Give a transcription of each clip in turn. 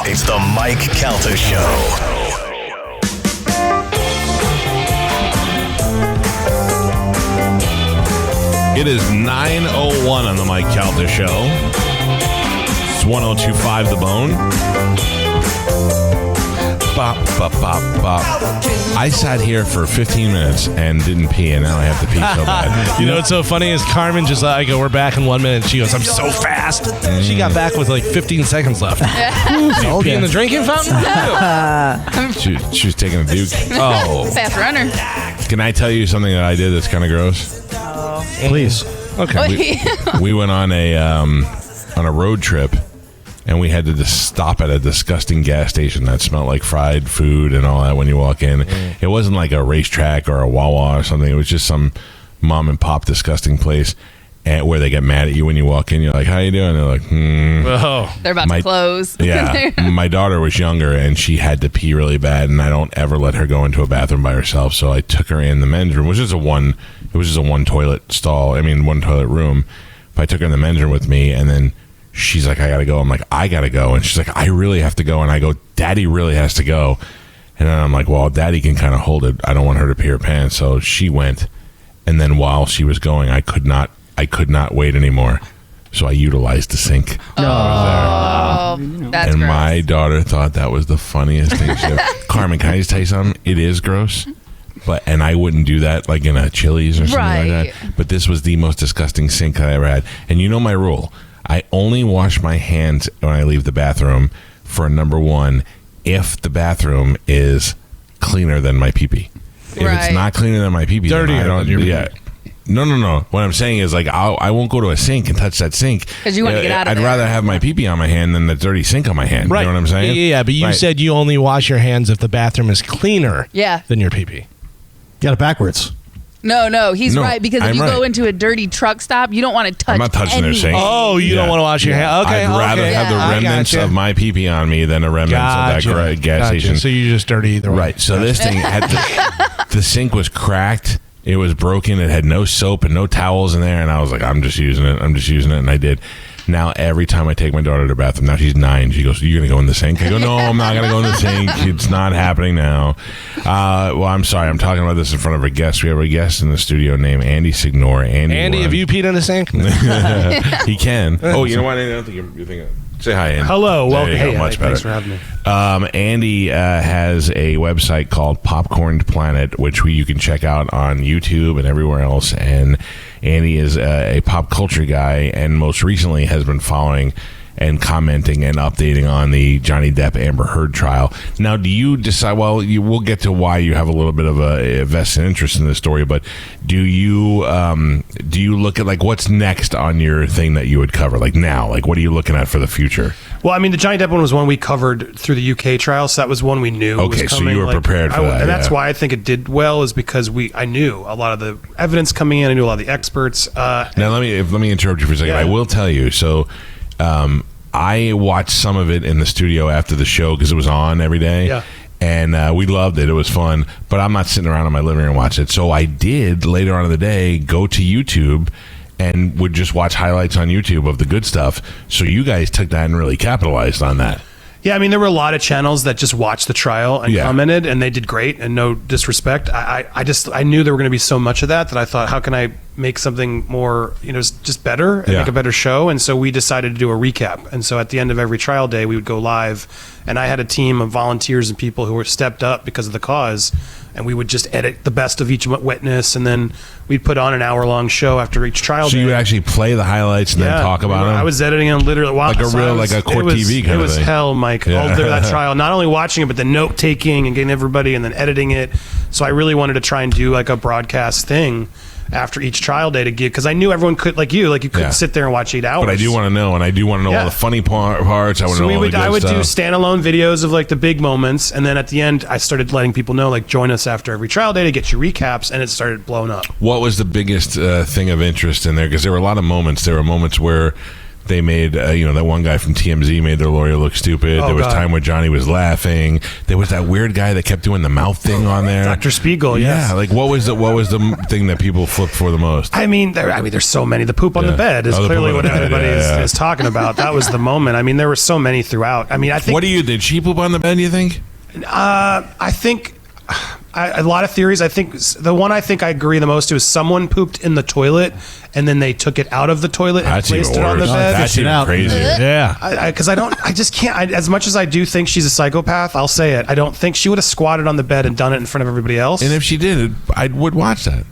It's the Mike Calta Show. It is 9:01 on the Mike Calta Show. It's 102.5 The Bone. Bop, bop, bop, bop. I sat here for 15 minutes and didn't pee, and now I have to pee so bad. You know what's so funny is Carmen just I go, we're back in 1 minute. She goes, I'm so fast. She got back with like 15 seconds left. Ooh, pee in the drinking fountain? She was taking a Duke. Oh. Fast runner. Can I tell you something that I did that's kind of gross? Please. Okay. We went on a road trip, and we had to just stop at a disgusting gas station that smelled like fried food and all that when you walk in. It wasn't like a racetrack or a Wawa or something. It was just some mom and pop disgusting place where they get mad at you when you walk in. You're like, how you doing? They're like, Oh. They're about to close. Yeah. My daughter was younger, and she had to pee really bad, and I don't ever let her go into a bathroom by herself. So I took her in the men's room, which is it was just a one toilet room. But I took her in the men's room with me, and then she's like, I gotta go. I'm like, I gotta go. And she's like, I really have to go. And I go, Daddy really has to go. And then I'm like, well, Daddy can kind of hold it. I don't want her to pee her pants. So she went. And then while she was going, I could not wait anymore. So I utilized the sink. Oh, that's and gross. my daughter thought that was the funniest thing she ever. Carmen, can I just tell you something? It is gross. And I wouldn't do that like in a Chili's or something like that. But this was the most disgusting sink I ever had. And you know my rule. I only wash my hands when I leave the bathroom for number one, if the bathroom is cleaner than my pee-pee. If it's not cleaner than my pee-pee, dirtier then I don't. Yeah. No. What I'm saying is, like, I won't go to a sink and touch that sink. Because you want to get out of I'd there. rather have my pee-pee on my hand than the dirty sink on my hand. Right. You know what I'm saying? Yeah, but you said you only wash your hands if the bathroom is cleaner than your pee-pee. Got it backwards. No, he's right. Because if I'm you right. go into a dirty truck stop, you don't want to touch I'm not touching their sink. Oh, you don't want to wash your hands? Okay, I'd rather have the remnants of my pee-pee on me than the remnants of that gas station. So you're just dirty either way. Right. So this thing had the sink was cracked. It was broken. It had no soap and no towels in there. And I was like, I'm just using it. And I did. Now, every time I take my daughter to the bathroom, now she's 9, she goes, you're going to go in the sink? I go, no, I'm not going to go in the sink. It's not happening now. Well, I'm sorry. I'm talking about this in front of a guest. We have a guest in the studio named Andy Signore. Andy, have you peed in the sink? He can. Oh, you know what? I don't think you're thinking. Say hi, Andy. Hello. Welcome. Hey, much better. Thanks for having me. Andy has a website called Popcorn Planet, which you can check out on YouTube and everywhere else. And Andy is a pop culture guy, and most recently has been following and commenting and updating on the Johnny Depp Amber Heard trial. Now, do you decide? Well, we'll get to why you have a little bit of a vested interest in this story, but do you look at like what's next on your thing that you would cover? Like now, like what are you looking at for the future? Well, I mean, the Johnny Depp one was one we covered through the UK trial, so that was one we knew was Okay, so coming. you were prepared for that, and that's yeah. why I think it did well, is because I knew a lot of the evidence coming in. I knew a lot of the experts. Now, let me interrupt you for a second. Yeah. I will tell you. So, I watched some of it in the studio after the show because it was on every day. Yeah. And we loved it. It was fun. But I'm not sitting around in my living room and watch it. So I did, later on in the day, go to YouTube and would just watch highlights on YouTube of the good stuff. So you guys took that and really capitalized on that. Yeah, I mean, there were a lot of channels that just watched the trial and commented, and they did great, and no disrespect. I knew there were going to be so much of that I thought, how can I make something more, just better and make a better show? And so we decided to do a recap. And so at the end of every trial day, we would go live, and I had a team of volunteers and people who were stepped up because of the cause, and we would just edit the best of each witness, and then we'd put on an hour-long show after each trial day. So you would actually play the highlights and then talk about them? I was editing them literally while like a court TV kind of thing. It was hell, Mike. All through that trial, not only watching it, but the note taking and getting everybody and then editing it. So I really wanted to try and do like a broadcast thing after each trial day to give, because I knew everyone could, like you couldn't sit there and watch 8 hours. But I do want to know, and I do want to know all the funny parts. I want to know all the good I would stuff. do standalone videos of like the big moments, and then at the end, I started letting people know, like, join us after every trial day to get your recaps, and it started blowing up. What was the biggest thing of interest in there? Because there were a lot of moments. There were moments where They made, that one guy from TMZ made their lawyer look stupid. Oh, there was God. time where Johnny was laughing. There was that weird guy that kept doing the mouth thing on there. Dr. Spiegel, yes. Yeah, like what was the thing that people flipped for the most? I mean, there's so many. The poop on the Yeah. bed is Oh, the clearly poop what on the bed, everybody yeah. is talking about. That was the moment. I mean, there were so many throughout. I mean, I think. Did she poop on the bed, you think? I think a lot of theories. I think the one I agree the most to is someone pooped in the toilet and then they took it out of the toilet and That's placed even it on the worse. bed. That's even out. crazier. Yeah. Because I just can't. As much as I do think she's a psychopath, I'll say it. I don't think she would have squatted on the bed and done it in front of everybody else. And if she did, I would watch that.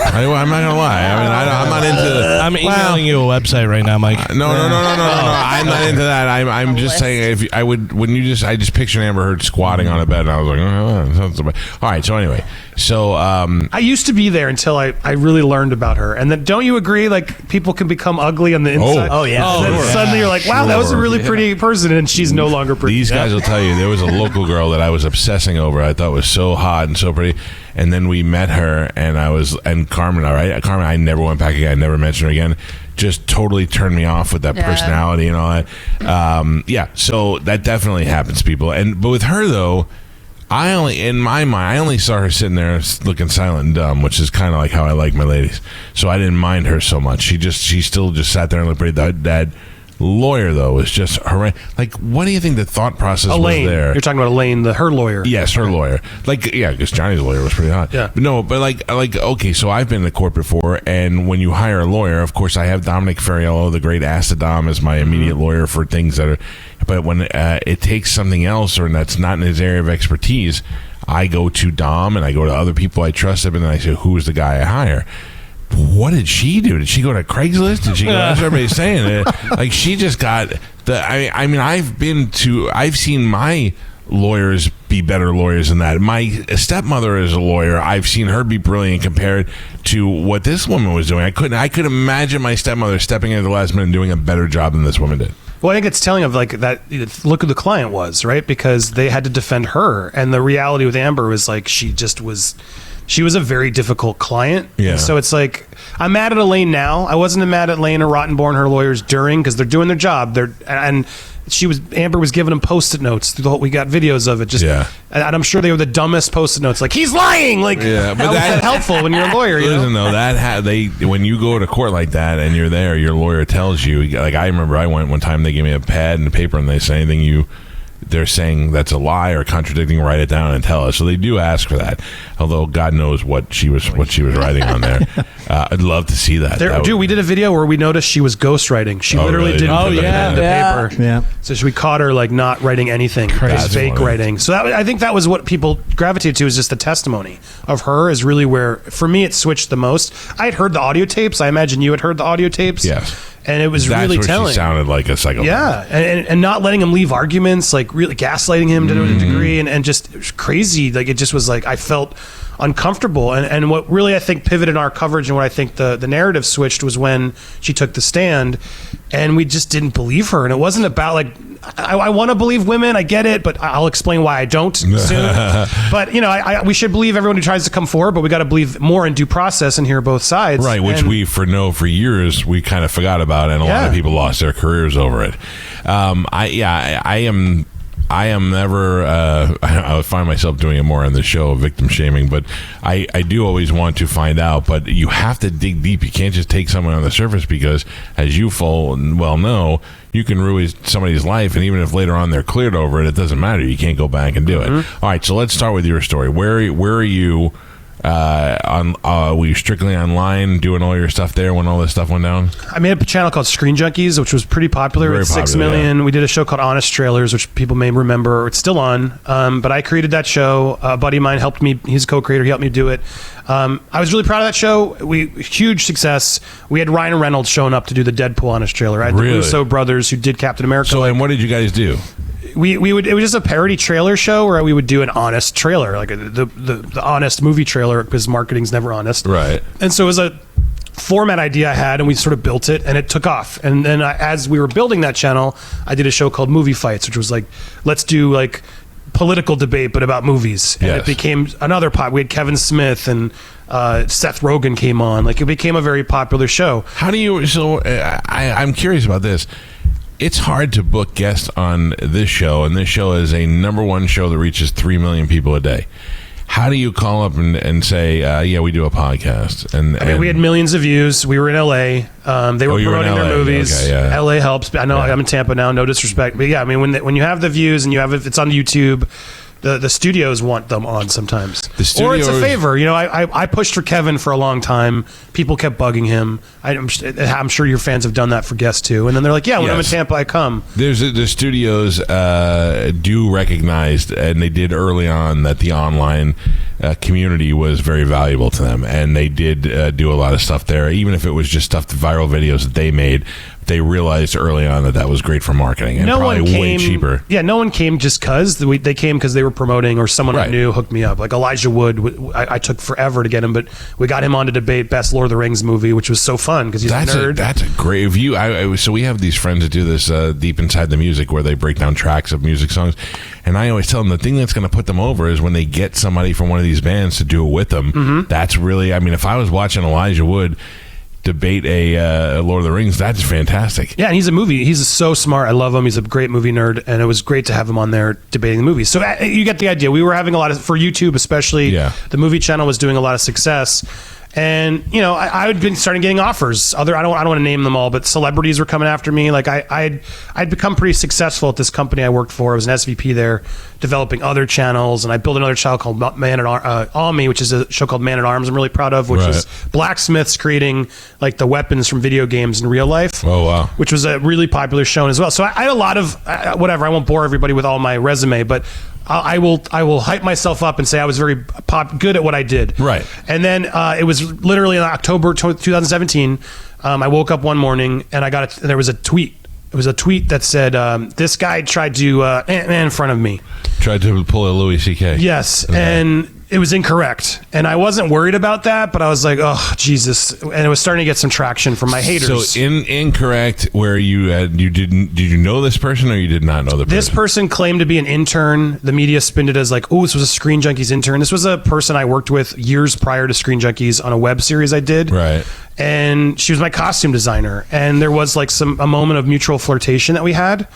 I'm not gonna lie. I mean, I'm not into. I'm emailing you a website right now, Mike. No. I'm not into that. I'm just saying if I would when I just pictured Amber Heard squatting on a bed and I was like, oh, that sounds so bad. All right. So anyway, I used to be there until I really learned about her. And then don't you agree? Like people can become ugly on the inside. Oh, yeah. And then Sure. suddenly you're like, wow, that was a really pretty person, and she's no longer pretty. these guys will tell you there was a local girl that I was obsessing over. I thought was so hot and so pretty. And then we met her, and Carmen. All right, Carmen. I never went back again. I never mentioned her again. Just totally turned me off with that personality and all that. So that definitely happens, people. But with her though, in my mind, I only saw her sitting there looking silent and dumb, which is kind of like how I like my ladies. So I didn't mind her so much. She still just sat there and looked pretty. That lawyer though was just horrendous. Like, what do you think the thought process Elaine. was there? You're talking about Elaine, her lawyer. Yes, her lawyer. Like, yeah, because Johnny's lawyer was pretty hot. Yeah. But no, but like, okay, so I've been in the court before, and when you hire a lawyer, of course, I have Dominic Ferriello, the great Astrodom, as my immediate lawyer for things that are. But when it takes something else or that's not in his area of expertise, I go to Dom and I go to other people I trust him, and then I say, who's the guy I hire? What did she do? Did she go to Craigslist? Did she go? That's what everybody's saying. Like, she just got the. I mean, I've seen my lawyers be better lawyers than that. My stepmother is a lawyer. I've seen her be brilliant compared to what this woman was doing. I could imagine my stepmother stepping in at the last minute and doing a better job than this woman did. Well, I think it's telling of like that. Look who the client was, right? Because they had to defend her, and the reality with Amber was like she was a very difficult client. Yeah. And so it's like, I'm mad at Elaine now. I wasn't mad at Elaine or Rottenborn, her lawyers, during, because they're doing their job. Amber was giving them Post-it notes through the whole. We got videos of it. And I'm sure they were the dumbest Post-it notes. Like, he's lying. Like, Yeah, but how is that helpful when you're a lawyer? You know? Listen, though, when you go to court like that and you're there, your lawyer tells you. Like, I remember I went one time. They gave me a pad and a paper, and they say anything they're saying that's a lie or contradicting, write it down and tell us. So they do ask for that. Although God knows what she was writing on there. I'd love to see that. We did a video where we noticed she was ghostwriting. She literally really? didn't put the pen to Yeah. paper. Yeah. So we caught her like not writing anything. That's Fake funny. writing. So I think that was what people gravitated to, is just the testimony of her is really where, for me, it switched the most. I had heard the audio tapes. I imagine you had heard the audio tapes. Yes. And it was That's really where telling. she sounded like a psychopath. Yeah, and not letting him leave arguments, like really gaslighting him to a degree, and just it was crazy. Like, it just was like I felt uncomfortable. And what really I think pivoted our coverage and what I think the narrative switched was when she took the stand, and we just didn't believe her. And it wasn't about like I want to believe women, I get it, but I'll explain why I don't soon. But we should believe everyone who tries to come forward, but we got to believe more in due process and hear both sides. Right, which for years we kind of forgot about, and a lot of people lost their careers over it. I am never. I find myself doing it more on the show, victim shaming, but I do always want to find out. But you have to dig deep. You can't just take someone on the surface, because, as you full well know, you can ruin somebody's life, and even if later on they're cleared over it, it doesn't matter. You can't go back and do it. All right, so let's start with your story. Where are you? Were you strictly online doing all your stuff there when all this stuff went down? I made a channel called Screen Junkies, which was pretty popular with 6 million. Yeah. We did a show called Honest Trailers, which people may remember. It's still on, but I created that show. A buddy of mine helped me. He's a co-creator. He helped me do it. I was really proud of that show. Huge success. We had Ryan Reynolds showing up to do the Deadpool Honest Trailer. I had the Russo brothers who did Captain America. So, and what did you guys do? It was just a parody trailer show where we would do an honest trailer, like the honest movie trailer, because marketing's never honest. Right. And so it was a format idea I had, and we sort of built it, and it took off. And then as we were building that channel, I did a show called Movie Fights, which was like, let's do like political debate, but about movies. And Yes. it became another we had Kevin Smith and Seth Rogen came on. Like, it became a very popular show. How do you? So I'm curious about this. It's hard to book guests on this show, and this show is a #1 show that reaches 3 million people a day. How do you call up and say, yeah, we do a podcast? And we had millions of views. We were in LA. They were you were in promoting their LA. movies. Okay, yeah. LA helps. I know I'm in Tampa now. No disrespect, but yeah, I mean, when you have the views and you have it's on YouTube, the studios want them on sometimes. Or it's a favor. You know, I pushed for Kevin for a long time. People kept bugging him. I'm sure your fans have done that for guests too. And then they're like, yeah, when I'm in Tampa, I come. The studios do recognize, and they did early on, that the online community was very valuable to them, and they did do a lot of stuff there, even if it was just stuff, viral videos that they made. They realized early on that was great for marketing, and probably way cheaper. Yeah, no one came just because. They came because they were promoting, or someone I knew hooked me up. Like Elijah Wood, I took forever to get him, but we got him on to debate Best Lord of the Rings movie, which was so fun because he's a nerd. That's a great view. So we have these friends that do this Deep Inside the Music, where they break down tracks of music songs, and I always tell them the thing that's going to put them over is when they get somebody from one of these bands to do it with them. Mm-hmm. That's really, I mean, if I was watching Elijah Wood debate a Lord of the Rings, that's fantastic. Yeah, and he's so smart. I love him. He's a great movie nerd, and it was great to have him on there debating the movies. So you get the idea. We were having a lot of, for YouTube especially, the movie channel was doing a lot of success. And, you know, I had been starting getting offers. I don't want to name them all, but celebrities were coming after me. Like I'd become pretty successful at this company I worked for. I was an SVP there, developing other channels, and I built another channel called Almy, which is a show called Man at Arms. I'm really proud of, which is blacksmiths creating like the weapons from video games in real life. Oh wow! Which was a really popular show as well. So I had a lot of whatever. I won't bore everybody with all my resume, but I will hype myself up and say I was very good at what I did. Right. And then it was literally in October 2017. I woke up one morning and there was a tweet. It was a tweet that said, this guy tried to Ant-Man in front of me. Tried to pull a Louis C.K. Yes. Okay. And it was incorrect. And I wasn't worried about that, but I was like, oh, Jesus. And it was starting to get some traction from my haters. So incorrect where did you know this person or you did not know the person? This person claimed to be an intern. The media spinned it as like, oh, this was a Screen Junkies intern. This was a person I worked with years prior to Screen Junkies on a web series I did. Right. And she was my costume designer. And there was like a moment of mutual flirtation that we had.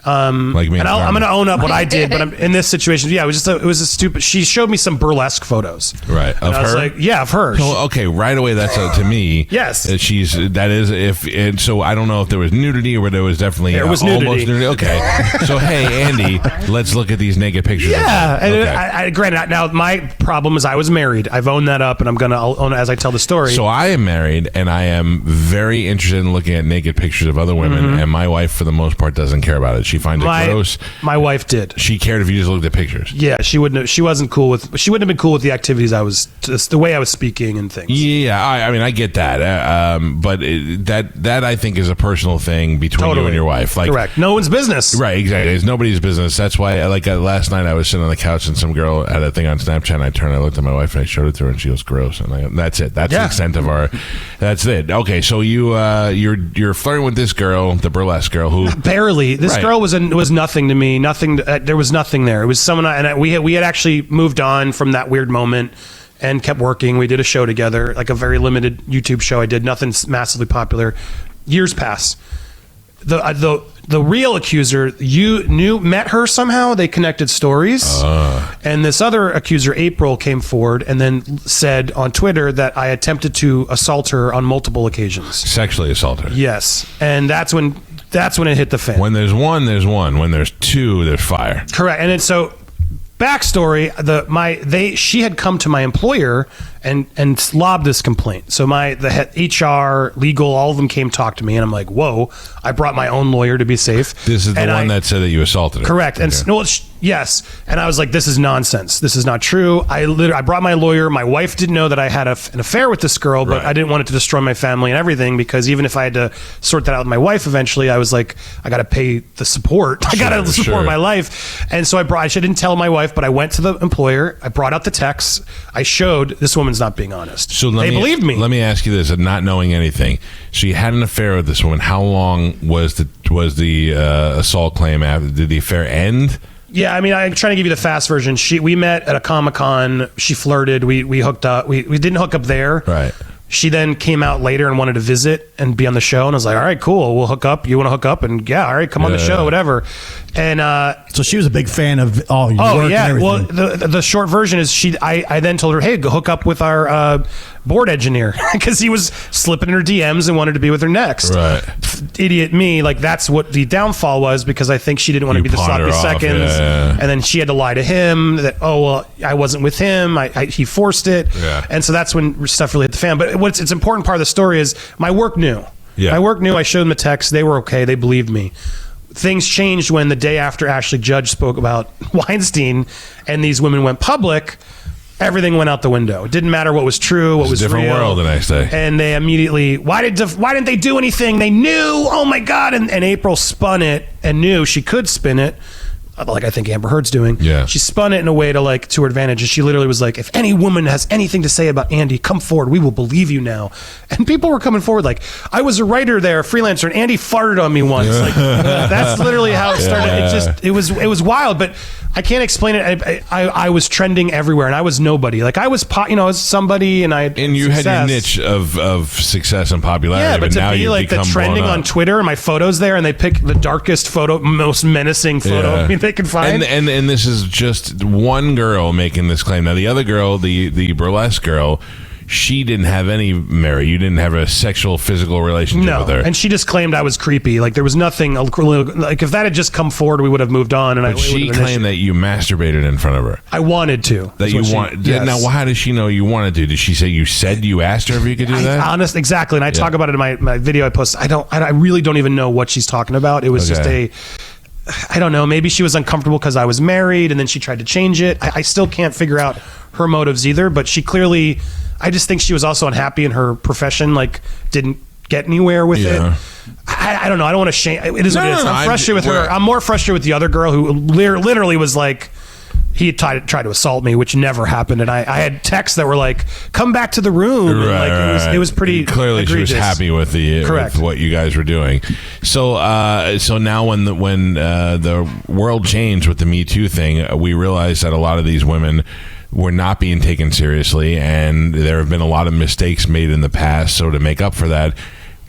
Like me and I'm going to own up what I did, but I'm in this situation. Yeah, it was a stupid. She showed me some burlesque photos. Right. Of her? I was like, yeah, of her. So, okay, right away, that's to me. Yes. So I don't know if there was nudity or there was definitely almost nudity. Okay. So, hey, Andy, let's look at these naked pictures. Yeah. And granted, now my problem is I was married. I've owned that up, and I'll own it as I tell the story. So I am married, and I am very interested in looking at naked pictures of other women, and my wife, for the most part, doesn't care about it. She finds it gross. My wife did. She cared if you just looked at pictures. Yeah, she wouldn't. She wasn't cool with. She wouldn't have been cool with the activities I was, the way I was speaking and things. Yeah, I mean, I get that, but that I think is a personal thing between you and your wife. Like, correct. No one's business. Right. Exactly. It's nobody's business. That's why. Last night, I was sitting on the couch and some girl had a thing on Snapchat. And I looked at my wife, and I showed it to her, and she goes, "Gross." And that's it. That's the extent of our. That's it. Okay, so you're flirting with this girl, the burlesque girl, who barely. This girl was nothing to me. Nothing. There was nothing there. It was someone, we had actually moved on from that weird moment and kept working. We did a show together, like a very limited YouTube show. I did nothing massively popular. Years pass. The real accuser, met her somehow. They connected stories, and this other accuser, April, came forward and then said on Twitter that I attempted to assault her on multiple occasions. Sexually assault her. Yes, and that's when it hit the fan. When there's one, there's one. When there's two, there's fire. Correct. And so, backstory: she had come to my employer and lobbed this complaint. So the head HR, legal, all of them came talk to me, and I'm like, whoa! I brought my own lawyer to be safe. This is the one that said that you assaulted her. Correct. Okay. And yes. And I was like, this is nonsense. This is not true. I brought my lawyer. My wife didn't know that I had an affair with this girl, but I didn't want it to destroy my family and everything, because even if I had to sort that out with my wife eventually, I was like, I got to pay the support. I got to support my life. And so I didn't tell my wife, but I went to the employer. I brought out the texts. I showed this woman's not being honest. So they believed me. Let me ask you this, not knowing anything. So you had an affair with this woman. How long was the assault claim after? Did the affair end Yeah, I mean, I'm trying to give you the fast version. We met at a Comic-Con. She flirted. We hooked up. We didn't hook up there. Right. She then came out later and wanted to visit and be on the show. And I was like, all right, cool. We'll hook up. You want to hook up? And yeah, all right, come on the show, whatever. And so she was a big fan of all your work and everything. Well, the short version is I then told her, hey, go hook up with our board engineer because he was slipping in her DMs and wanted to be with her next. Right. Idiot me. Like, that's what the downfall was, because I think she didn't want to be the sloppy seconds. And then she had to lie to him that, oh, well, I wasn't with him. He forced it. Yeah. And so that's when stuff really hit the fan. But it's an important part of the story is my work knew. Yeah. My work knew. I showed them the text. They were okay. They believed me. Things changed when the day after Ashley Judge spoke about Weinstein and these women went public. Everything went out the window. It didn't matter what was true, what was real. Different world the next day. And they immediately, why didn't they do anything? They knew. Oh my God! And April spun it and knew she could spin it, like I think Amber Heard's doing. Yeah. She spun it in a way to her advantage. And she literally was like, if any woman has anything to say about Andy, come forward. We will believe you now. And people were coming forward like, I was a writer there, a freelancer, and Andy farted on me once. Like, that's literally how it started. It was wild, but I can't explain it. I was trending everywhere, and I was nobody. Like, I was somebody, and you had your niche of success and popularity. Yeah, but now to be like the trending on Twitter, and my photos there, and they pick the darkest photo, most menacing photo they can find. And this is just one girl making this claim. Now the other girl, the burlesque girl, she didn't have any merit. You didn't have a sexual, physical relationship with her. And she just claimed I was creepy. Like, there was nothing, like, if that had just come forward, we would have moved on. But she claimed that you masturbated in front of her. I wanted to. Yes. Now, how does she know you wanted to? Did she say you asked her if you could do that? Exactly. And I talk about it in my video I post. I really don't even know what she's talking about. It was just I don't know. Maybe she was uncomfortable because I was married, and then she tried to change it. I still can't figure out her motives either, but she clearly, I just think she was also unhappy in her profession, like, didn't get anywhere with it. I don't know. I don't want to shame. It is what it is. I'm frustrated with her. I'm more frustrated with the other girl who literally was like, he tried to assault me, which never happened. And I had texts that were like, come back to the room. It was pretty clearly egregious. She was happy with with what you guys were doing. So now when the world changed with the Me Too thing, we realized that a lot of these women were not being taken seriously, and there have been a lot of mistakes made in the past. So to make up for that,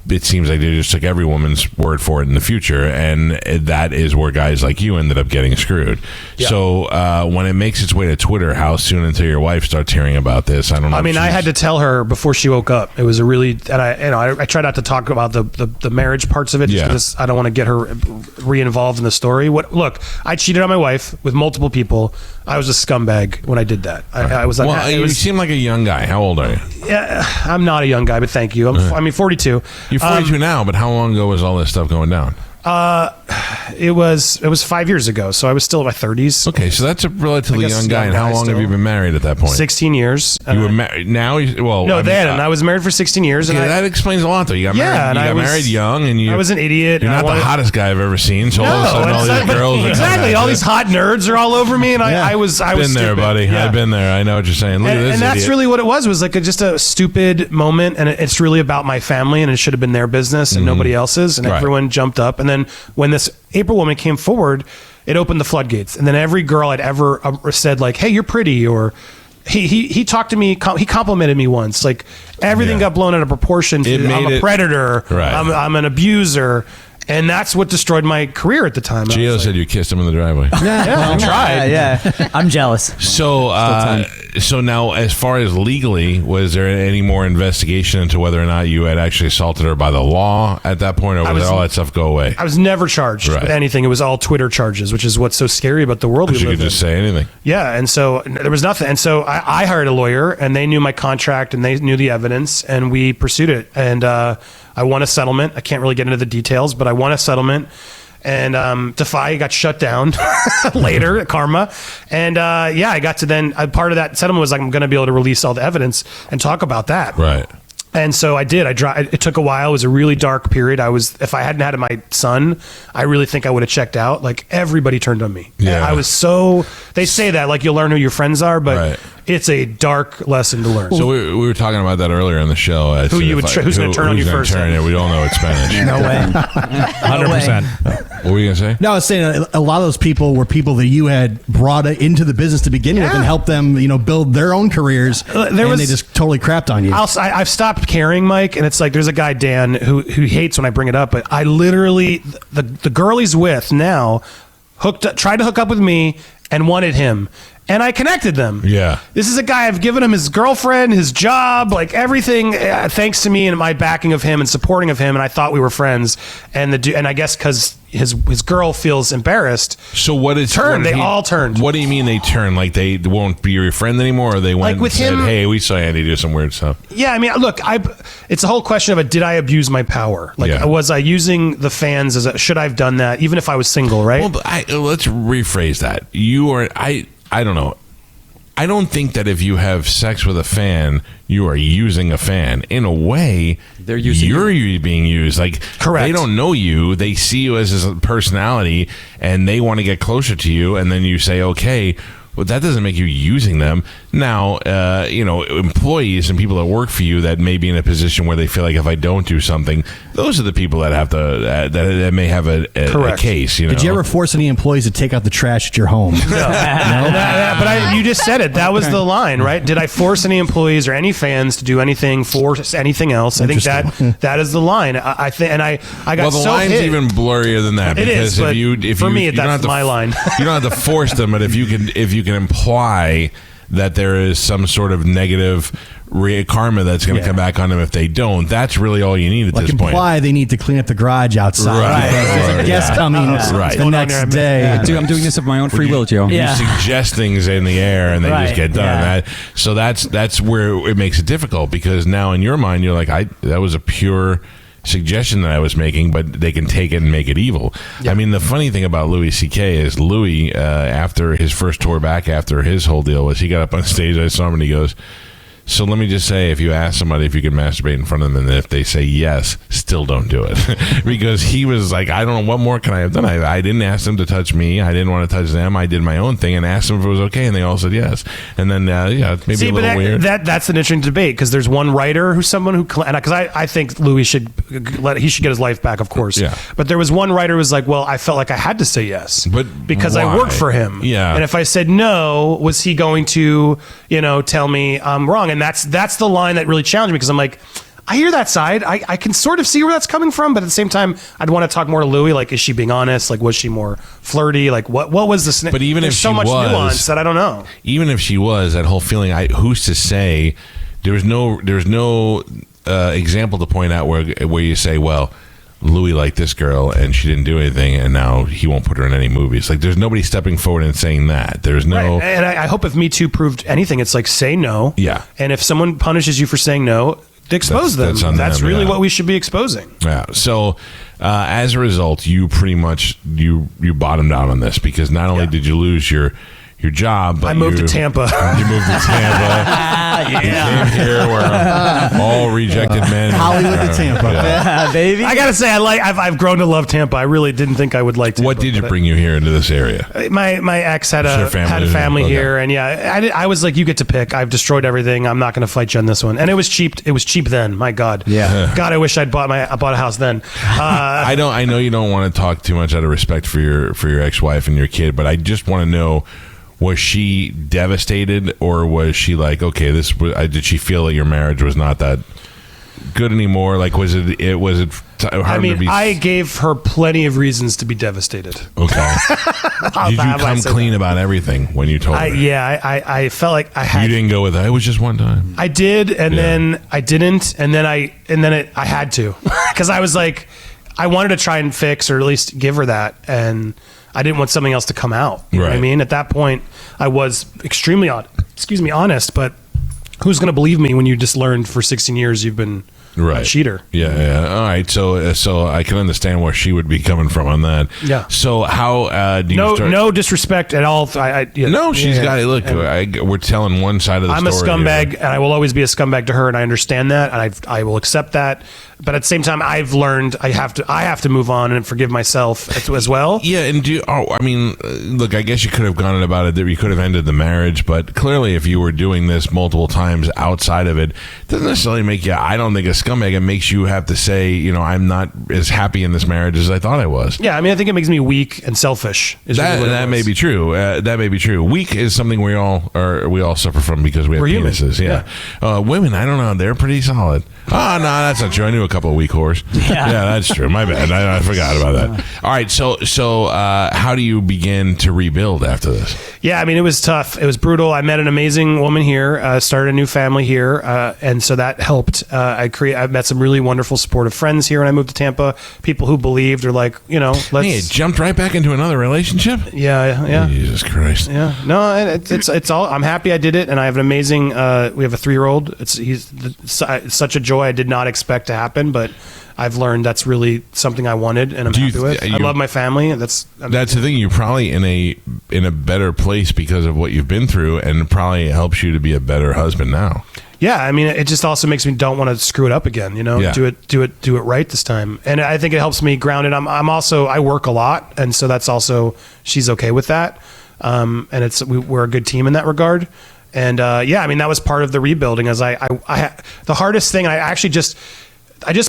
it seems like they just took every woman's word for it in the future, and that is where guys like you ended up getting screwed. Yeah. So when it makes its way to Twitter, how soon until your wife starts hearing about this? I don't know. I mean, I had to tell her before she woke up. It was a really, and I try not to talk about the marriage parts of it, just because I don't want to get her re-involved in the story. Look, I cheated on my wife with multiple people. I was a scumbag when I did that. I was. Well, you seem like a young guy. How old are you? Yeah, I'm not a young guy, but thank you. I'm 42. You're 42 now, but how long ago was all this stuff going down? It was 5 years ago, so I was still in my 30s. Okay, so that's a relatively young guy. And how long have you been married at that point? 16 years. You were married now? I was married for 16 years. Okay, that explains a lot, though. You got married young, and I was an idiot. You're not the hottest guy I've ever seen. So all of a sudden, all these girls, exactly, all these hot nerds are all over me, and I was been there, buddy. Yeah. I've been there. I know what you're saying. Look at this, and that's really what it was like just a stupid moment, and it's really about my family, and it should have been their business and nobody else's, and everyone jumped up, and then when this April woman came forward, it opened the floodgates. And then every girl I'd ever said, like, hey, you're pretty, or he talked to me, he complimented me once. Like, everything got blown out of proportion. I'm a predator. Right. I'm an abuser. And that's what destroyed my career at the time. Gio said you kissed him in the driveway. I tried. Yeah. I'm jealous. So now, as far as legally, was there any more investigation into whether or not you had actually assaulted her by the law at that point, or was all that stuff go away? I was never charged with anything. It was all Twitter charges, which is what's so scary about the world we live in. You could just say anything. Yeah, and so there was nothing. And so I hired a lawyer, and they knew my contract, and they knew the evidence, and we pursued it. And I won a settlement. I can't really get into the details, but I won a settlement. And Defy got shut down later at Karma. And I got to then, part of that settlement was like, I'm going to be able to release all the evidence and talk about that. Right. And so I did. It took a while. It was a really dark period. If I hadn't had my son, I really think I would have checked out. Like, everybody turned on me. Yeah. They say that, like, you'll learn who your friends are, but it's a dark lesson to learn. So we were talking about that earlier in the show. Who's going to turn on you first? Yeah, we all know it's Spanish. No way. 100%. What were you going to say? No, I was saying a lot of those people were people that you had brought into the business to begin with and helped them, build their own careers. They just totally crapped on you. I've stopped caring, Mike, and it's like there's a guy, Dan, who hates when I bring it up, but I literally, the girl he's with now tried to hook up with me and wanted him. And I connected them. Yeah. This is a guy, I've given him his girlfriend, his job, like everything, thanks to me and my backing of him and supporting of him. And I thought we were friends. And I guess because his girl feels embarrassed. So they all turned. What do you mean they turned? Like they won't be your friend anymore, or they went like with and said, him, "Hey, we saw Andy do some weird stuff." Yeah, I mean, look, it's a whole question of did I abuse my power? Like, was I using the fans should I have done that, even if I was single, right? Well, but let's rephrase that. I don't know. I don't think that if you have sex with a fan, you are using a fan. In a way, you're being used. Like, correct. They don't know you. They see you as a personality, and they want to get closer to you. And then you say, okay, well, that doesn't make you using them. Now, employees and people that work for you that may be in a position where they feel like if I don't do something, those are the people that have to that may have a case. Did you ever force any employees to take out the trash at your home? No. But you just said it. That was the line, right? Did I force any employees or any fans to do anything for anything else? I think that is the line. I think, and I got the line's even blurrier than that. It is. For me, that's my line. You don't have to force them, but if you can imply that there is some sort of negative karma that's going to come back on them if they don't, that's really all you need at this point. Imply they need to clean up the garage outside. Right. There's a guest coming the next day. Yeah. Dude, I'm doing this of my own free will, Joe. You suggest things in the air and they just get done. So that's where it makes it difficult, because now in your mind you're like, that was a pure suggestion that I was making, but they can take it and make it evil. I mean, the funny thing about Louis C.K. is Louis, after his first tour back, after his whole deal was, he got up on stage, I saw him, and he goes, so let me just say, if you ask somebody if you can masturbate in front of them, and if they say yes, still don't do it. Because he was like, I don't know, what more can I have done? I didn't ask them to touch me. I didn't want to touch them. I did my own thing and asked them if it was okay, and they all said yes. And then, maybe a little weird. That's an interesting debate, because there's one writer who's someone who, because I think Louis should get his life back, of course. Yeah. But there was one writer who was like, well, I felt like I had to say yes, because why? I worked for him. Yeah. And if I said no, was he going to, tell me I'm wrong? And that's the line that really challenged me, because I'm like, I hear that side. I can sort of see where that's coming from, but at the same time, I'd want to talk more to Louis. Like, is she being honest? Like, was she more flirty? Like, what was the? But even there's if so she much was, nuance that I don't know. Even if she was, that whole feeling, who's to say? There's no example to point out where you say, well, Louis liked this girl and she didn't do anything, and now he won't put her in any movies. Like, there's nobody stepping forward and saying that. There's no. Right. And I hope if Me Too proved anything, it's like, say no. Yeah. And if someone punishes you for saying no, expose them. That's really what we should be exposing. Yeah. So as a result, you pretty much you bottomed out on this, because not only did you lose your job, but I moved to Tampa. You moved to Tampa. You came here where all rejected men. Hollywood to Tampa, baby. I gotta say, I've grown to love Tampa. I really didn't think I would like Tampa. What did you bring you here into this area? My ex had a family here, and I was like, you get to pick. I've destroyed everything. I'm not going to fight you on this one. And it was cheap. It was cheap then. My God. Yeah. God, I wish I bought a house then. I know you don't want to talk too much out of respect for your ex-wife and your kid, but I just want to know, was she devastated, or was she like, okay, did she feel that your marriage was not that good anymore? Like, was it hard to be? I gave her plenty of reasons to be devastated. Okay. Did you come clean about everything when you told her? I felt like I had. You didn't go with it was just one time. I did, and then I didn't, and then I had to, because I was like, I wanted to try and fix, or at least give her that, and I didn't want something else to come out. You know what I mean? At that point, I was extremely honest, but who's going to believe me when you just learned for 16 years you've been a cheater. Yeah. All right. So I can understand where she would be coming from on that. Yeah. So how do you No, start? no disrespect at all. No, she's got it. Look, we're telling one side of the I'm story. a scumbag, here. and I will always be a scumbag to her, and I understand that, and I will accept that. But at the same time, I've learned I have to move on and forgive myself as well. Yeah, and look, I guess you could have gone about it. You could have ended the marriage, but clearly, if you were doing this multiple times outside of it, doesn't necessarily make you. I don't think a scumbag. It makes you have to say, I'm not as happy in this marriage as I thought I was. Yeah, I mean, I think it makes me weak and selfish. That may be true. That may be true. Weak is something we all suffer from because we're penises. Human. Yeah. Women, I don't know. They're pretty solid. Oh, no, that's not true. I knew a couple of weak whores. Yeah, that's true. My bad. I forgot about that. All right. So how do you begin to rebuild after this? Yeah, I mean, it was tough. It was brutal. I met an amazing woman here, started a new family here, and so that helped. I've met some really wonderful, supportive friends here when I moved to Tampa. People who believed are like, let's. Hey, it jumped right back into another relationship? Yeah. Jesus Christ. Yeah. No, it's all. I'm happy I did it, and I have an amazing. We have a 3-year-old. It's such a joy I did not expect to happen, but I've learned that's really something I wanted, and I'm happy with. I love my family, and that's the thing. You're probably in a better place because of what you've been through, and it probably helps you to be a better husband now. Yeah, I mean, it just also makes me don't want to screw it up again. Yeah. Do it right this time, and I think it helps me grounded. I'm also I work a lot, and so that's also she's okay with that, and we're a good team in that regard. And I mean, that was part of the rebuilding. As the hardest thing, I just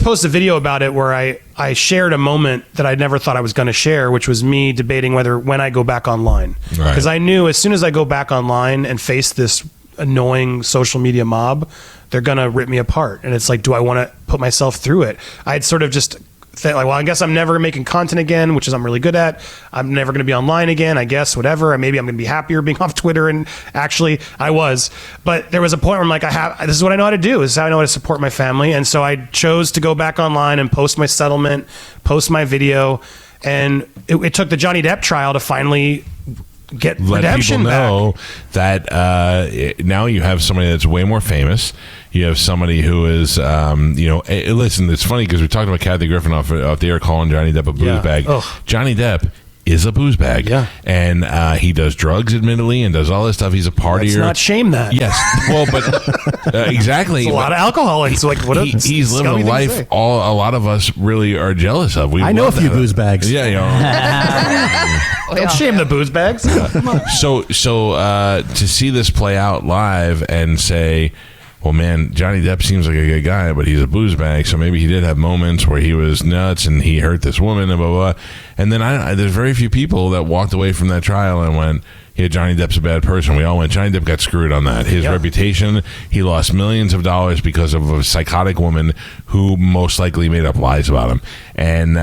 posted a video about it where I shared a moment that I never thought I was going to share, which was me debating when I go back online. Because I knew as soon as I go back online and face this annoying social media mob, they're going to rip me apart. And it's like, do I want to put myself through it? I'd sort of just think like, well, I guess I'm never making content again, which is I'm really good at. I'm never going to be online again, I guess, whatever. And maybe I'm going to be happier being off Twitter. And actually I was, but there was a point where I'm like, this is what I know how to do. This is how I know how to support my family. And so I chose to go back online and post my settlement, post my video. And it took the Johnny Depp trial to finally get redemption back. Let people know that now you have somebody that's way more famous. You have somebody who is, listen, it's funny because we talked about Kathy Griffin off the air calling Johnny Depp a booze bag. Ugh. Johnny Depp is a booze bag. Yeah. And he does drugs, admittedly, and does all this stuff. He's a partier. Let's not shame that. Yes. Well, but exactly. It's a lot of alcoholics. He's living a life a lot of us really are jealous of. I know a few booze bags. Yeah, Don't shame the booze bags. So to see this play out live and say, well, man, Johnny Depp seems like a good guy, but he's a booze bag, so maybe he did have moments where he was nuts and he hurt this woman and blah, blah, blah. And then there's very few people that walked away from that trial and went, yeah, Johnny Depp's a bad person. We all went, Johnny Depp got screwed on that. His reputation, he lost millions of dollars because of a psychotic woman who most likely made up lies about him. And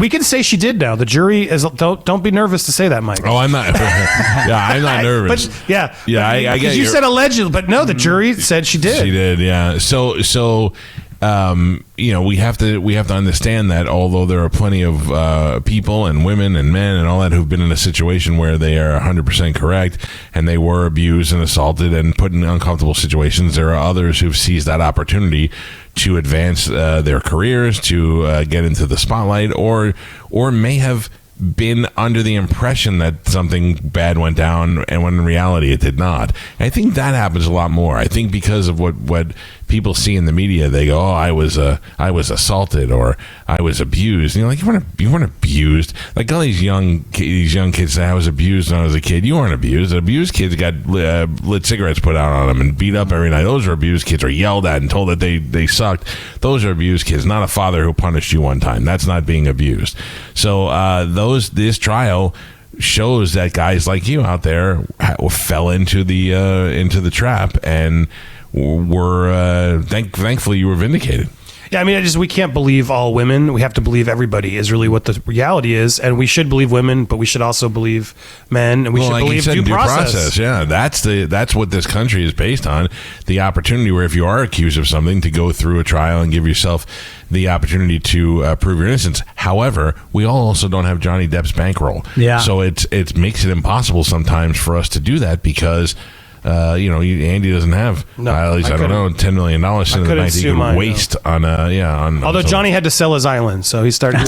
we can say she did now. The jury is. Don't be nervous to say that, Mike. Oh, I'm not. Yeah, I'm not nervous. But yeah, I get you said allegedly, but no, the jury said she did. She did. Yeah. So we have to understand that although there are plenty of people and women and men and all that who've been in a situation where they are 100% correct and they were abused and assaulted and put in uncomfortable situations, there are others who've seized that opportunity to advance their careers, to get into the spotlight, or may have been under the impression that something bad went down, and when in reality it did not. And I think that happens a lot more. I think because of what people see in the media, they go, "Oh, I was assaulted or I was abused." And you're like, you weren't abused. Like all these young kids say, "I was abused when I was a kid." You weren't abused. Abused kids got lit cigarettes put out on them and beat up every night. Those are abused kids, or yelled at and told that they sucked. Those are abused kids, not a father who punished you one time. That's not being abused. So this trial shows that guys like you out there fell into the trap and were thankfully you were vindicated. Yeah, I mean, we can't believe all women. We have to believe everybody is really what the reality is. And we should believe women, but we should also believe men, and we should believe due process. Yeah, that's what this country is based on. The opportunity where if you are accused of something, to go through a trial and give yourself the opportunity to prove your innocence. However, we all also don't have Johnny Depp's bankroll. Yeah. So it makes it impossible sometimes for us to do that because Andy doesn't have, at least I don't know, $10 million in the bank he could waste on although Johnny had to sell his island, so he started.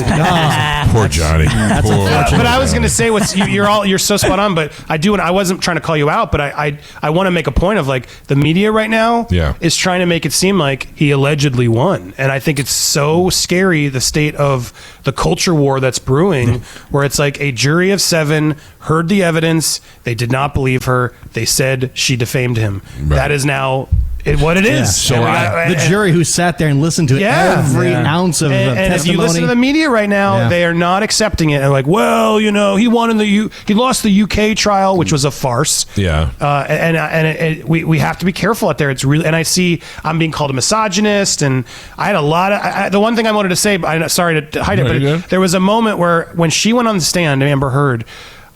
Poor Johnny. But I was going to say, you're so spot on. But I wasn't trying to call you out, but I want to make a point of like the media right now is trying to make it seem like he allegedly won, and I think it's so scary the state of the culture war that's brewing, where it's like a jury of 7 heard the evidence, they did not believe her, they said she defamed him. Right. That is now what it is. Yeah. So the jury who sat there and listened to every ounce of testimony. And if you listen to the media right now, they are not accepting it. And like, well, he won he lost the UK trial, which was a farce. Yeah. We have to be careful out there. It's really, and I see I'm being called a misogynist, and I had a lot of. The one thing I wanted to say, I'm sorry to hide it, but there was a moment where when she went on the stand, Amber Heard,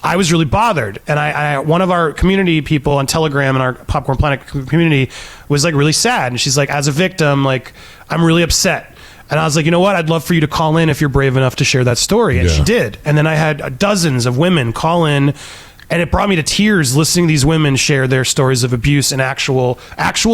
I was really bothered, and one of our community people on Telegram and our Popcorn Planet community was like really sad, and she's like, as a victim, like I'm really upset. And I was like, you know what? I'd love for you to call in if you're brave enough to share that story. And she did. And then I had dozens of women call in, and it brought me to tears listening to these women share their stories of abuse and actual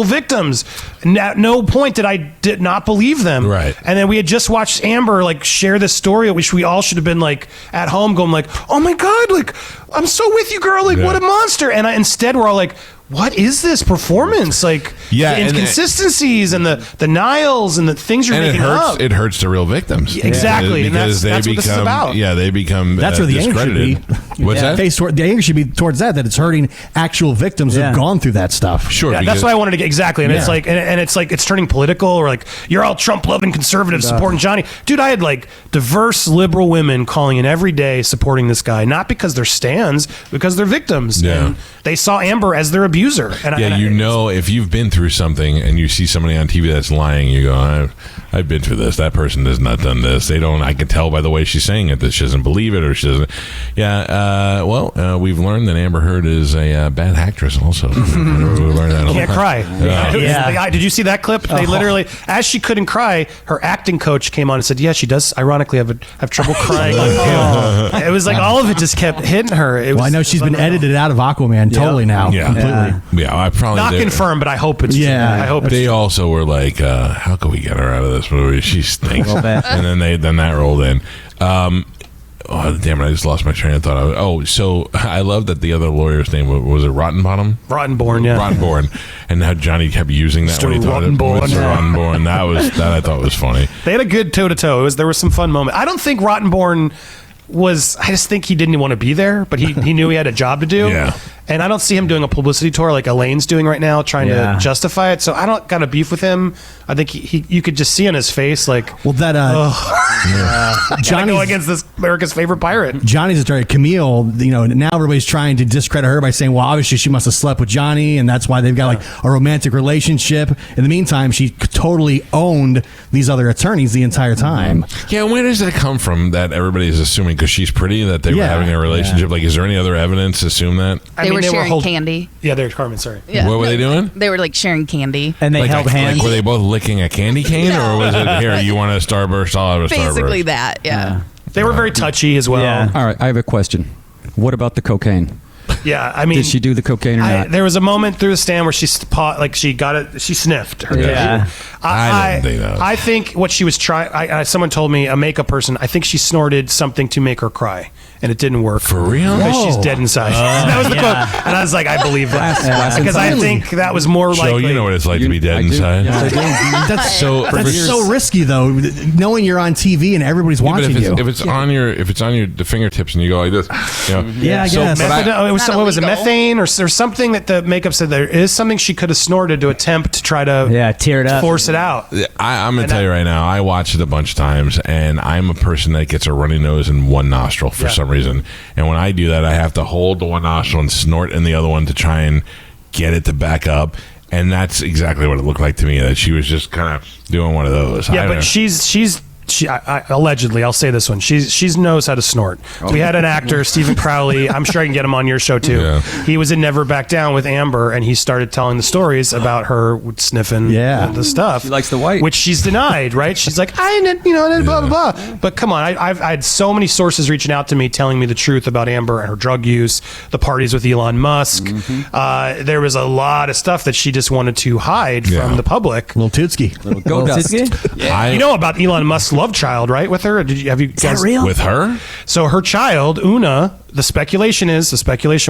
victims. And at no point did not believe them. Right. And then we had just watched Amber like share this story, which we all should have been like at home going like, oh my God, like I'm so with you, girl. Like what a monster. And instead we're all like, what is this performance? Like the inconsistencies and the denials and the things you're making up. It hurts the real victims. Exactly. Because that's what this is about. Yeah, they become that's where the anger should be. What's that? The anger should be towards that it's hurting actual victims who've gone through that stuff. Sure. Yeah, that's what I wanted to get. Exactly. And it's like, and it's like, it's turning political, or like, you're all Trump loving conservatives supporting Johnny. Dude, I had like diverse liberal women calling in every day supporting this guy, not because they're stands, because they're victims. Yeah. And they saw Amber as their abuser. And if you've been through something and you see somebody on TV that's lying, you go, I've been through this. That person has not done this. I can tell by the way she's saying it that she doesn't believe it, or she doesn't. Yeah. We've learned that Amber Heard is a bad actress also. We learned that. Can't cry. Did you see that clip? They literally, as she couldn't cry, her acting coach came on and said, yeah, she does ironically have trouble crying. It was like all of it just kept hitting her. I know she's been edited out of Aquaman totally now. Yeah. Completely. Yeah, I probably not confirmed, but I hope it's true. I hope they also were like, how can we get her out of this movie? She stinks. And then that rolled in. Oh, damn it, I just lost my train of thought. So I love that the other lawyer's name was it Rottenbottom? Rottenborn, yeah. Rottenborn. And how Johnny kept using that when he thought Rottenborn. Mr. Rottenborn. That I thought was funny. They had a good toe-to-toe. There was some fun moments. I don't think Rottenborn I just think he didn't want to be there, but he knew he had a job to do. Yeah. And I don't see him doing a publicity tour like Elaine's doing right now, trying to justify it. So I don't got a beef with him. I think you could just see on his face like, Johnny go against this America's favorite pirate. Johnny's attorney Camille. Now everybody's trying to discredit her by saying, well, obviously she must have slept with Johnny, and that's why they've got like a romantic relationship. In the meantime, she totally owned these other attorneys the entire time. Yeah, where does that come from? That everybody's assuming because she's pretty that they were having a relationship. Like, is there any other evidence to assume that? They were sharing candy. Yeah, they're Carmen. Sorry. Yeah. What were they doing? They were like sharing candy, and they held hands. Like, were they both licking a candy cane, or was it here? You want a Starburst? I'll have a Starburst. Basically that. Yeah. They were very touchy as well. Yeah. All right, I have a question. What about the cocaine? Yeah, I mean, did she do the cocaine or not? There was a moment through the stand where she sniffed her. Yeah. I didn't think that. I think what she was trying. Someone told me, a makeup person. I think she snorted something to make her cry, and it didn't work. For real? Because she's dead inside. That was the quote, and I was like, I believe that because I think that was more likely. So you know what it's like to be dead inside. Yes, I do. That's so risky though, knowing you're on TV and everybody's watching you. If it's on the fingertips and you go like this, I guess. What was it, methane or something that the makeup said there is something she could have snorted to attempt to try to tear it up, force it out. I'm going to tell you right now, I watched it a bunch of times, and I'm a person that gets a runny nose in one nostril for some reason. And when I do that, I have to hold the one nostril and snort in the other one to try and get it to back up. And that's exactly what it looked like to me, that she was just kind of doing one of those. Yeah, but she's allegedly, I'll say this one. She knows how to snort. We had an actor, Stephen Crowley. I'm sure I can get him on your show too. Yeah. He was in Never Back Down with Amber, and he started telling the stories about her sniffing the stuff. She likes the white, which she's denied. Right? She's like, blah blah blah. But come on, I had so many sources reaching out to me telling me the truth about Amber and her drug use, the parties with Elon Musk. There was a lot of stuff that she just wanted to hide from the public. Little Tootski. little go dust. Yeah. You know about Elon Musk's love child, right? With her, have you guys real? With her? So her child, Una, the speculation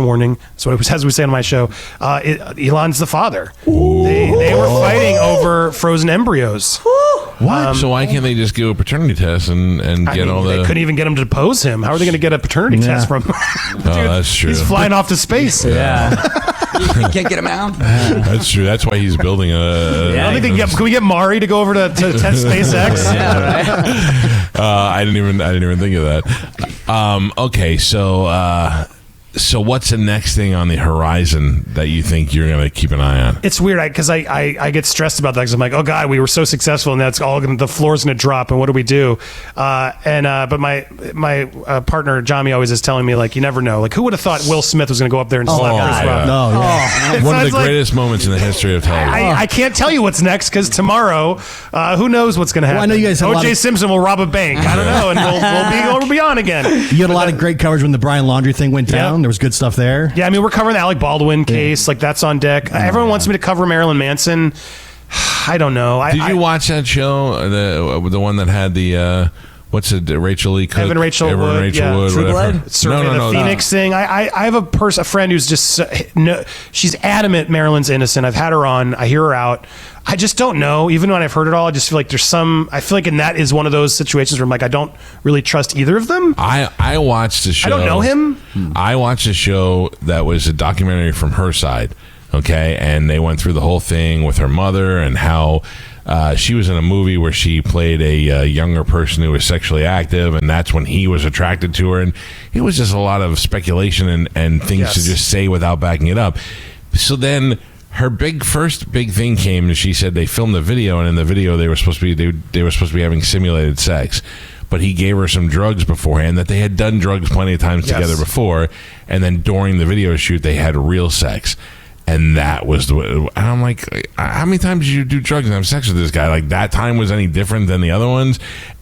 warning. So as we say on my show, Elon's the father. They were fighting over frozen embryos. What? So why can't they just do a paternity test and get all the? They couldn't even get him to depose him. How are they going to get a paternity test from? Dude, that's true. He's flying off to space. You can't get him out. That's true. That's why he's building a. I don't think can we get Mari to go over to test SpaceX? I didn't even think of that. Okay, so what's the next thing on the horizon that you think you're going to keep an eye on? It's weird because I get stressed about that because I'm like, oh God, we were so successful and that's all the floor's going to drop and what do we do? But my partner Jami always is telling me like, you never know. Like, who would have thought Will Smith was going to go up there and slap Chris Rock? No, yeah. One of the Sounds like- greatest moments in the history of television. I can't tell you what's next because tomorrow, who knows what's going to happen? Well, I know you guys had a lot O.J. of- Simpson will rob a bank. I don't know, and we'll be on again. You had a lot of great coverage when the Brian Laundrie thing went down. Yeah. There was good stuff there. Yeah, I mean, we're covering the Alec Baldwin case. Like, that's on deck. Everyone wants me to cover Marilyn Manson. I don't know. Did you watch that show? The one that had the what's it? Rachel Lee Cook, Evan Rachel Wood, yeah. Wood, True whatever. Blood? Survey the Phoenix thing. I have a friend who's just she's adamant Marilyn's innocent. I've had her on. I hear her out. I just don't know. Even when I've heard it all, I just feel like I feel like that is one of those situations where I'm like, I don't really trust either of them. I watched the show. I don't know him. I watched a show that was a documentary from her side. Okay, and they went through the whole thing with her mother and how she was in a movie where she played a younger person who was sexually active, and that's when he was attracted to her. And it was just a lot of speculation and things to just say without backing it up. So then her first big thing came, and she said they filmed the video, and in the video they were supposed to be having simulated sex. But he gave her some drugs beforehand, that they had done drugs plenty of times together before, and then during the video shoot they had real sex. And that was and I'm like, how many times did you do drugs and have sex with this guy? Like, that time was any different than the other ones?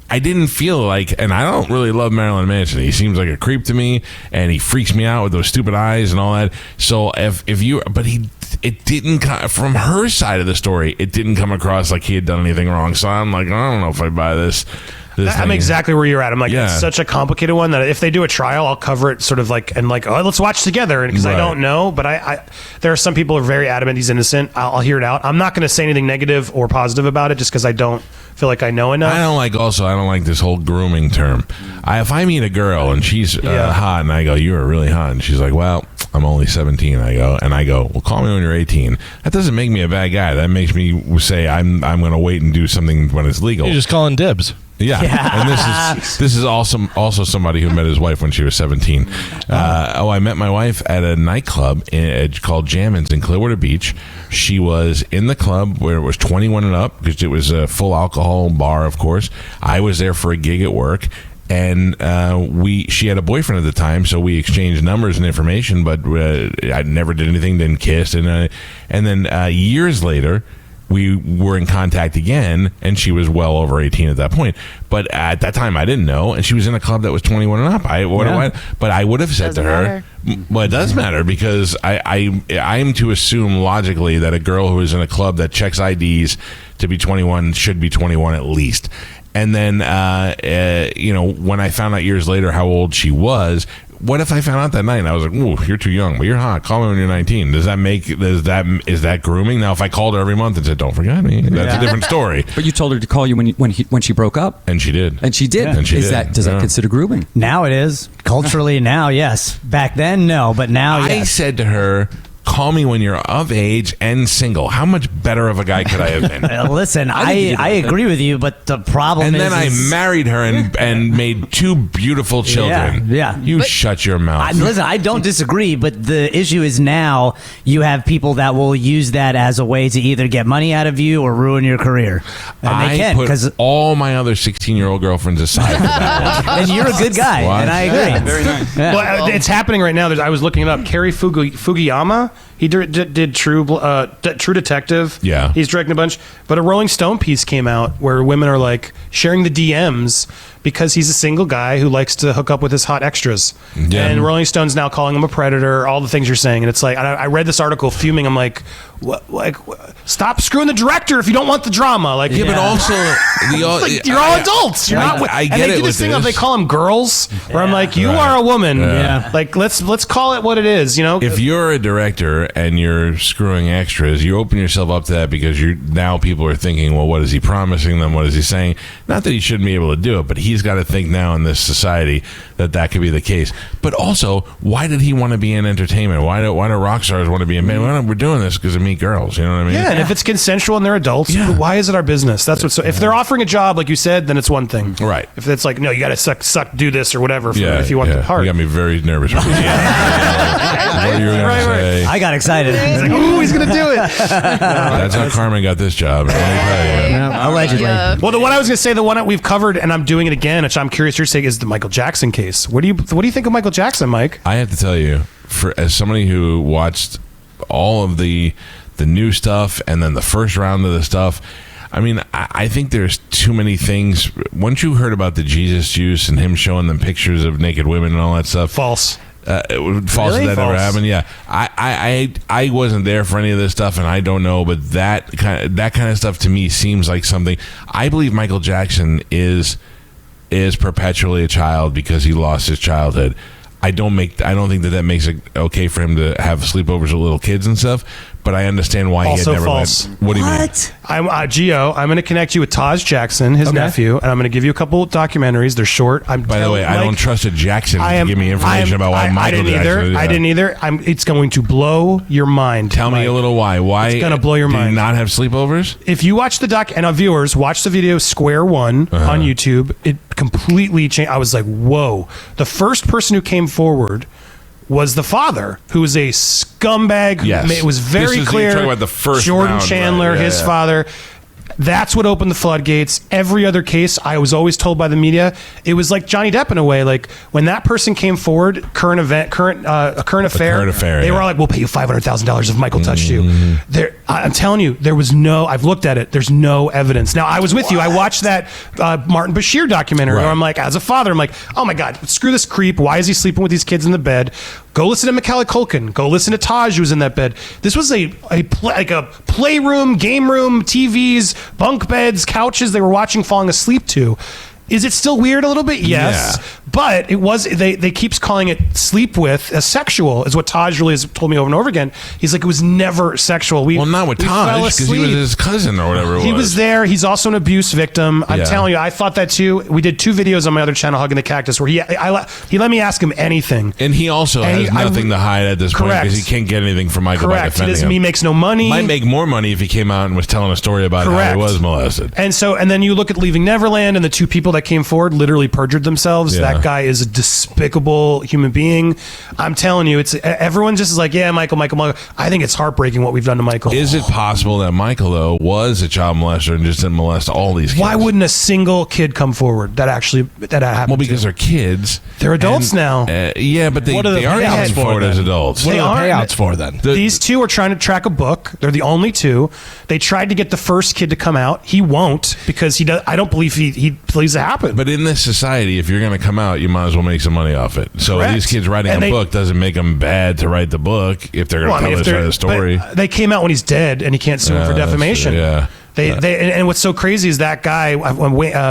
I didn't feel like, and I don't really love Marilyn Manson. He seems like a creep to me, and he freaks me out with those stupid eyes and all that. So it didn't from her side of the story. It didn't come across like he had done anything wrong. So I'm like, I don't know if I buy this. I'm exactly where you're at. I'm like, it's such a complicated one that if they do a trial, I'll cover it sort of like, and like, oh, let's watch together. Because I don't know, but there are some people who are very adamant he's innocent. I'll hear it out. I'm not going to say anything negative or positive about it just because I don't feel like I know enough. I don't like this whole grooming term. If I meet a girl and she's hot and I go, you are really hot, and she's like, well, I'm only 17. I go, well, call me when you're 18. That doesn't make me a bad guy. That makes me say I'm going to wait and do something when it's legal. You're just calling dibs. Yeah. And this is also somebody who met his wife when she was 17. I met my wife at a nightclub called Jammin's in Clearwater Beach. She was in the club where it was 21 and up because it was a full alcohol bar, of course. I was there for a gig at work. And she had a boyfriend at the time, so we exchanged numbers and information, but I never did anything, didn't kiss. And then years later, we were in contact again, and she was well over 18 at that point. But at that time, I didn't know, and she was in a club that was 21 and up. But I would have said to her, well, it does matter, because I'm to assume logically that a girl who is in a club that checks IDs to be 21 should be 21 at least. And then, when I found out years later how old she was, what if I found out that night and I was like, "Ooh, you're too young, but you're hot. Call me when you're 19." Is that grooming? Now, if I called her every month and said, "Don't forget me," that's a different story. But you told her to call you when she broke up, and she did. And she did. Yeah. And she did. Does that consider grooming? Now it is culturally. Now, yes. Back then, no, but now, yes. I said to her, call me when you're of age and single. How much better of a guy could I have been? Listen, I agree with you, but the problem And is... then I married her and made 2 beautiful children. Yeah. You shut your mouth. Listen, I don't disagree, but the issue is now you have people that will use that as a way to either get money out of you or ruin your career. And they can, put because all my other 16-year-old girlfriends aside for that one. and you're a good guy, What? and I agree. Very nice. Yeah. Well, it's happening right now. I was looking it up. Kerry Fugiyama. He did True Detective. Yeah. He's directing a bunch. But a Rolling Stone piece came out where women are like sharing the DMs because he's a single guy who likes to hook up with his hot extras. Yeah. And Rolling Stone's now calling him a predator, all the things you're saying. And it's like, I read this article fuming. I'm like, stop screwing the director if you don't want the drama. Like, Yeah, but also like, you're all adults. You're not. I get and they it do with this thing of this. they call them girls, where I'm like, you are a woman. Yeah. Like let's call it what it is. You know. If you're a director and you're screwing extras, you open yourself up to that because now people are thinking, well, what is he promising them? What is he saying? Not that he shouldn't be able to do it, but he's got to think now in this society that could be the case. But also, why did he want to be in entertainment? Why do rock stars want to be in? We're doing this because of meet girls. You know what I mean? Yeah, and if it's consensual and they're adults, why is it our business? That's what's. If they're offering a job, like you said, then it's one thing. Right. If it's like, no, you got to suck, do this or whatever. Yeah, if you want the part. You got me very nervous. What are you going to say? I got excited. Ooh, he's gonna do it. That's how Carmen got this job. Let me tell you. Allegedly. Yeah. Well, the one I was gonna say, the one that we've covered, and I'm doing it again, which I'm curious your take, is the Michael Jackson case. What do you think of Michael Jackson, Mike? I have to tell you, as somebody who watched all of the new stuff and then the first round of the stuff, I mean, I think there's too many things. Once you heard about the Jesus juice and him showing them pictures of naked women and all that stuff, False. False. Really? That never False. happened. Yeah, I wasn't there for any of this stuff, and I don't know. But that kind of stuff to me seems like something. I believe Michael Jackson is perpetually a child because he lost his childhood. I don't think that makes it okay for him to have sleepovers with little kids and stuff. But I understand why Also he had never false. went. What do you mean? I'm Gio. I'm going to connect you with Taj Jackson, his nephew, and I'm going to give you a couple documentaries. They're short. By the way, I don't trust a Jackson to give me information about why Michael Jackson. I didn't either. It's going to blow your mind. Tell me a little why. Why It's gonna blow your do mind. you not have sleepovers? If you watch the doc, and our viewers watch the video Square One on YouTube, it completely changed. I was like, whoa. The first person who came forward was the father, who was a scumbag. Yes. It was very You're clear. talking about the first Jordan round, Chandler, right? Yeah, his yeah. father. That's what opened the floodgates. Every other case, I was always told by the media, it was like Johnny Depp in a way. Like when that person came forward, current affair. current affair, They were yeah. all like, "We'll pay you $500,000 if Michael touched you." There, I'm telling you, there was no. I've looked at it. There's no evidence. Now I was with you. I watched that Martin Bashir documentary. Right. Where I'm like, as a father, I'm like, oh my god, screw this creep. Why is he sleeping with these kids in the bed? Go listen to Macaulay Culkin. Go listen to Taj, who was in that bed. This was a playroom, game room, TVs, bunk beds, couches they were watching, falling asleep to. Is it still weird a little bit? Yes. Yeah. But it was, they keeps calling it sleep with as sexual, is what Taj really has told me over and over again. He's like, it was never sexual. Well, not with we fell Taj because he was asleep. his cousin or whatever. He was there. He's also an abuse victim. I'm Yeah. telling you, I thought that too. We did 2 videos on my other channel, Hugging the Cactus, where he let me ask him anything. And he also And has nothing to hide at this point Correct. because he can't get anything from Michael by Correct. defending He him. makes no money. Might make more money if he came out and was telling a story about how Correct. he was molested. And then you look at Leaving Neverland, and the 2 people that came forward literally perjured themselves. Yeah. That guy is a despicable human being. I'm telling you, it's everyone just is like, yeah, Michael. I think it's heartbreaking what we've done to Michael. Is it possible that Michael, though, was a child molester and just didn't molest all these kids? Why wouldn't a single kid come forward that happened? Well, because they're kids. They're adults now. Yeah, but they What are the are payouts coming for forward then? as adults. What They are the aren't. payouts for then? These 2 are trying to track a book. They're the only 2. They tried to get the first kid to come out. He won't because he does. I don't believe he believes it happened. But in this society, if you're going to come out, you might as well make some money off it. So Correct. these kids writing And a they- book doesn't make them bad to write the book if they're going to tell this side of the story. but they came out when he's dead, and he can't sue him for that's true, defamation. yeah. And what's so crazy is that guy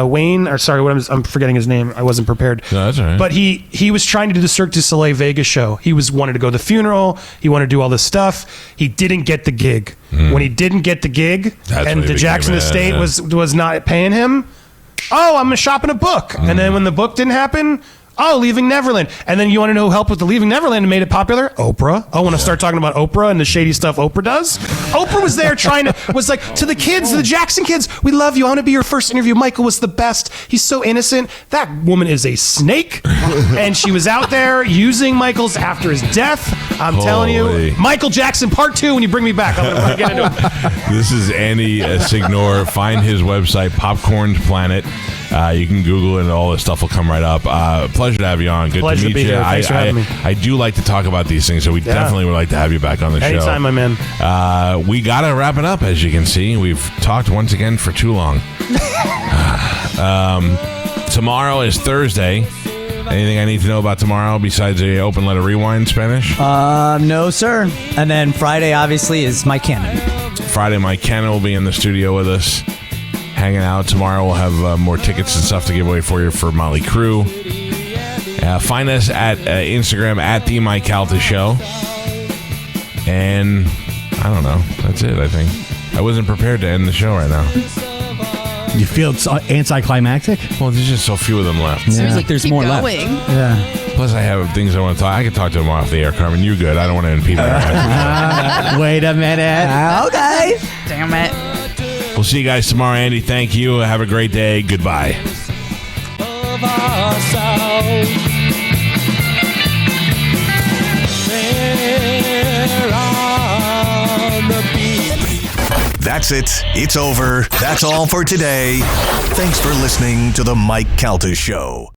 Wayne, or sorry, I'm forgetting his name. I wasn't prepared. No, that's all right. But he was trying to do the Cirque du Soleil Vegas show. He wanted to go to the funeral. He wanted to do all this stuff. He didn't get the gig. When he didn't get the gig, That's and when he the Jackson became estate mad. was not paying him. Oh, I'm shopping a book, and then when the book didn't happen, Oh, Leaving Neverland. And then you want to know who helped with the Leaving Neverland and made it popular? Oprah. Oh, want to start talking about Oprah and the shady stuff Oprah does? Oprah was there was like, to the kids, the Jackson kids, we love you. I want to be your first interview. Michael was the best. He's so innocent. That woman is a snake. And she was out there using Michael's after his death. I'm telling you. Michael Jackson Part 2 when you bring me back. I'm going to get into it. This is Andy Signore. Find his website, Popcorn's Planet. You can Google it and all this stuff will come right up. Pleasure to have you on. Good Pleasure to meet be you. here. Thanks for having me. I do like to talk about these things, so we definitely would like to have you back on the show. Anytime, my man. We got to wrap it up, as you can see. We've talked once again for too long. Tomorrow is Thursday. Anything I need to know about tomorrow besides the Open Letter Rewind Spanish? No, sir. And then Friday, obviously, is Mike Cannon. Friday, Mike Cannon will be in the studio with us, hanging out. Tomorrow we'll have more tickets and stuff to give away for you for Motley Crue. Find us at Instagram at the Mike Calta Show. And I don't know. That's it, I think. I wasn't prepared to end the show right now. You feel it's anticlimactic? Well, there's just so few of them left. Yeah. Seems like there's Keep more going. left. Yeah. Plus, I have things I want to talk. I can talk to them off the air, Carmen. You're good. I don't want to impede that. Wait a minute. Okay. Damn it. We'll see you guys tomorrow, Andy. Thank you. Have a great day. Goodbye. That's it. It's over. That's all for today. Thanks for listening to The Mike Calta Show.